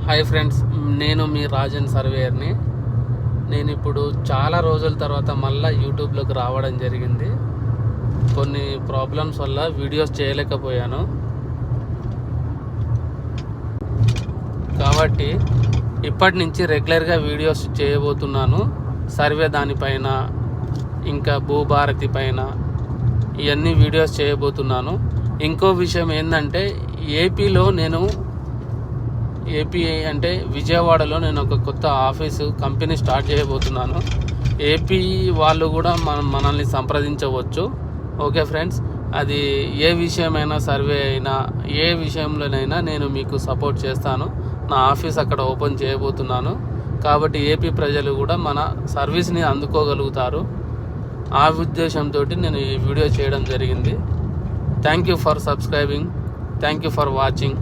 Hi friends, నేను మీ రాజన్ సర్వేయర్ని. నేను ఇప్పుడు చాలా రోజుల తర్వాత మళ్ళీ యూట్యూబ్లోకి రావడం జరిగింది. కొన్ని ప్రాబ్లమ్స్ వల్ల వీడియోస్ చేయలేకపోయాను. కాబట్టి ఇప్పటి నుంచి రెగ్యులర్గా వీడియోస్ చేయబోతున్నాను. సర్వే దానిపైన, ఇంకా భూభారతి పైన ఇవన్నీ వీడియోస్ చేయబోతున్నాను. ఇంకో విషయం ఏంటంటే, ఏపీ అంటే విజయవాడలో నేను ఒక కొత్త కంపెనీ స్టార్ట్ చేయబోతున్నాను. ఏపీ వాళ్ళు కూడా మనల్ని సంప్రదించవచ్చు. ఓకే ఫ్రెండ్స్, అది ఏ విషయమైనా, సర్వే అయినా, ఏ విషయంలోనైనా నేను మీకు సపోర్ట్ చేస్తాను. నా ఆఫీస్ అక్కడ ఓపెన్ చేయబోతున్నాను. కాబట్టి ఏపీ ప్రజలు కూడా మన సర్వీస్ని అందుకోగలుగుతారు. ఆ ఉద్దేశంతో నేను ఈ వీడియో చేయడం జరిగింది. Thank you for subscribing. Thank you for watching.